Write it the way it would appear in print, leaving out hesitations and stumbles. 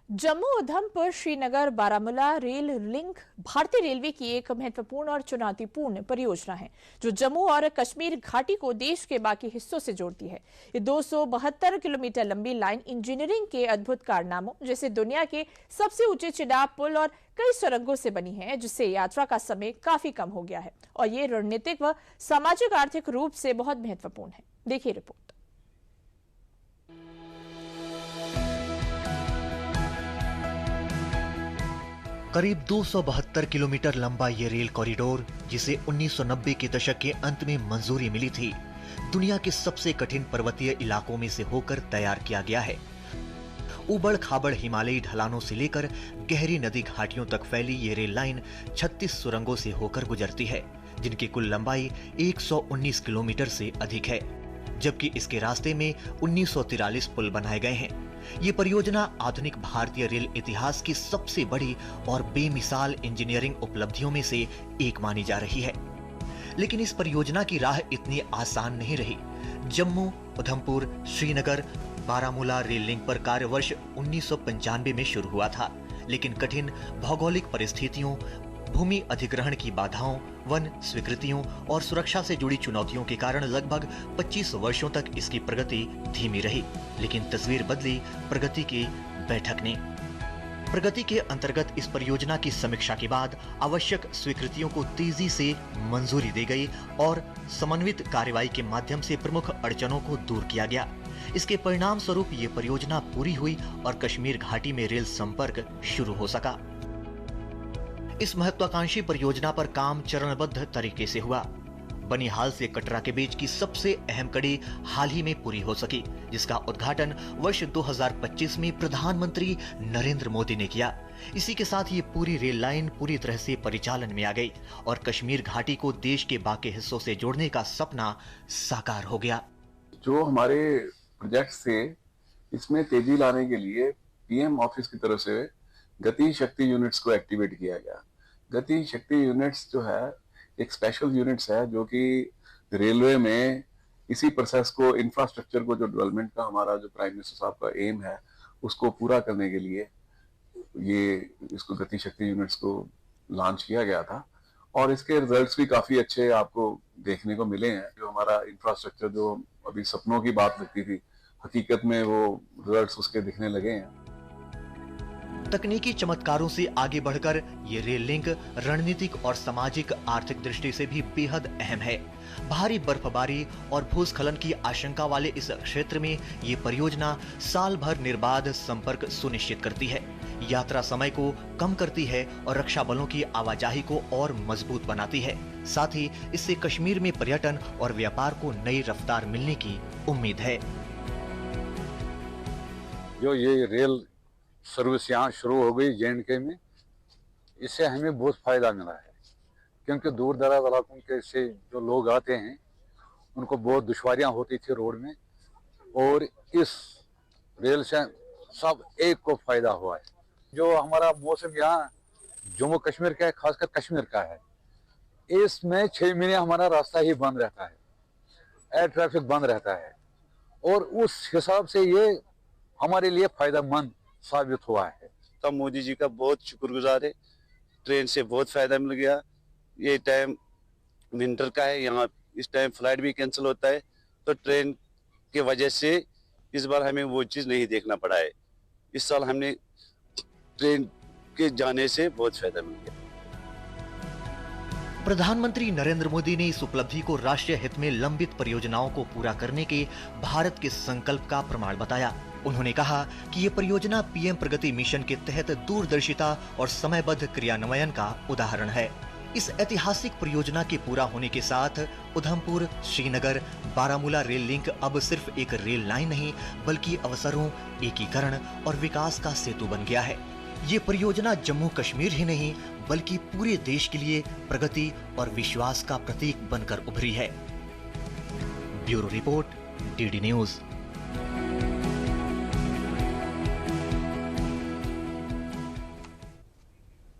Jammu Udhampur Srinagar Baramulla rail link भारतीय railway की एक महत्वपूर्ण और चुनौतीपूर्ण परियोजना है जो जम्मू और कश्मीर घाटी को देश के बाकी हिस्सों से जोड़ती है। ये 272 किलोमीटर लंबी लाइन इंजीनियरिंग के अद्भुत कारनामों जैसे दुनिया के सबसे ऊंचे चिनाब पुल और कई सुरंगों से बनी है, जिससे यात्रा का समय काफी कम हो गया है और ये रणनीतिक व सामाजिक आर्थिक रूप से बहुत महत्वपूर्ण है। देखिए रिपोर्ट। करीब 272 किलोमीटर लंबा ये रेल कॉरिडोर, जिसे 1990 के दशक के अंत में मंजूरी मिली थी, दुनिया के सबसे कठिन पर्वतीय इलाकों में से होकर तैयार किया गया है। उबड़ खाबड़ हिमालयी ढलानों से लेकर गहरी नदी घाटियों तक फैली ये रेल लाइन 36 सुरंगों से होकर गुजरती है, जिनकी कुल लंबाई 119 किलोमीटर से अधिक है, जबकि इसके रास्ते में 1943 पुल बनाए गए हैं। ये परियोजना आधुनिक भारतीय रेल इतिहास की सबसे बड़ी और बेमिसाल इंजीनियरिंग उपलब्धियों में से एक मानी जा रही है। लेकिन इस परियोजना की राह इतनी आसान नहीं रही। जम्मू उधमपुर श्रीनगर बारामूला रेल लिंक पर कार्य वर्ष 1995 में शुरू हुआ था, लेकिन कठिन भौगोलिक परिस्थितियों, भूमि अधिग्रहण की बाधाओं, वन स्वीकृतियों और सुरक्षा से जुड़ी चुनौतियों के कारण लगभग 25 वर्षों तक इसकी प्रगति धीमी रही। लेकिन तस्वीर बदली प्रगति की बैठक ने। प्रगति के अंतर्गत इस परियोजना की समीक्षा के बाद आवश्यक स्वीकृतियों को तेजी से मंजूरी दी गई और समन्वित कार्रवाई के माध्यम से प्रमुख अड़चनों को दूर किया गया। इसके परिणाम स्वरूप ये परियोजना पूरी हुई और कश्मीर घाटी में रेल संपर्क शुरू हो सका। इस महत्वाकांक्षी परियोजना पर काम चरणबद्ध तरीके से हुआ। बनिहाल से कटरा के बीच की सबसे अहम कड़ी हाल ही में पूरी हो सकी, जिसका उद्घाटन वर्ष 2025 में प्रधानमंत्री नरेंद्र मोदी ने किया। इसी के साथ ये पूरी रेल लाइन पूरी तरह से परिचालन में आ गई और कश्मीर घाटी को देश के बाकी हिस्सों से जोड़ने का सपना साकार हो गया। जो हमारे प्रोजेक्ट थे, इसमें तेजी लाने के लिए पीएम ऑफिस की तरफ से गति शक्ति यूनिट्स को एक्टिवेट किया गया। गति शक्ति यूनिट्स जो है एक स्पेशल यूनिट्स है जो कि रेलवे में इसी प्रोसेस को, इंफ्रास्ट्रक्चर को, जो डेवलपमेंट का हमारा जो प्राइम मिनिस्टर साहब का एम है उसको पूरा करने के लिए ये इसको गति शक्ति यूनिट्स को लॉन्च किया गया था और इसके रिजल्ट्स भी काफी अच्छे आपको देखने को मिले हैं। जो हमारा इंफ्रास्ट्रक्चर जो अभी सपनों की बात लगती थी, हकीकत में वो रिजल्ट्स उसके दिखने लगे हैं। तकनीकी चमत्कारों से आगे बढ़कर ये रेल लिंक रणनीतिक और सामाजिक आर्थिक दृष्टि से भी बेहद अहम है। भारी बर्फबारी और भूस्खलन की आशंका वाले इस क्षेत्र में ये परियोजना साल भर निर्बाध संपर्क सुनिश्चित करती है, यात्रा समय को कम करती है और रक्षा बलों की आवाजाही को और मजबूत बनाती है। साथ ही इससे कश्मीर में पर्यटन और व्यापार को नई रफ्तार मिलने की उम्मीद है। जो ये रेल सर्विस यहाँ शुरू हो गई J&K में, इससे हमें बहुत फायदा मिला है, क्योंकि दूर दराज इलाकों के से जो लोग आते हैं उनको बहुत दुश्वारियाँ होती थी रोड में, और इस रेल से सब एक को फायदा हुआ है। जो हमारा मौसम यहाँ जम्मू कश्मीर का है, खासकर कश्मीर का है, इसमें 6 महीने हमारा रास्ता ही बंद रहता है, एयर ट्रैफिक बंद रहता है, और उस हिसाब से ये हमारे लिए फायदेमंद साबित हुआ है। तो मोदी जी का बहुत शुक्रगुजार है। ट्रेन से बहुत फायदा मिल गया। ये टाइम विंटर का है, यहाँ इस टाइम फ्लाइट भी कैंसिल होता है, तो ट्रेन के वजह से इस बार हमें वो चीज़ नहीं देखना पड़ा है। इस साल हमने ट्रेन के जाने से बहुत फायदा मिल गया। प्रधानमंत्री नरेंद्र मोदी ने इस उपलब्धि को राष्ट्रीय हित में लंबित परियोजनाओं को पूरा करने के भारत के संकल्प का प्रमाण बताया। उन्होंने कहा कि ये परियोजना पीएम प्रगति मिशन के तहत दूरदर्शिता और समयबद्ध क्रियान्वयन का उदाहरण है। इस ऐतिहासिक परियोजना के पूरा होने के साथ उधमपुर श्रीनगर बारामूला रेल लिंक अब सिर्फ एक रेल लाइन नहीं, बल्कि अवसरों, एकीकरण और विकास का सेतु बन गया है। ये परियोजना जम्मू कश्मीर ही नहीं, बल्कि पूरे देश के लिए प्रगति और विश्वास का प्रतीक बनकर उभरी है। Bureau report, DD news.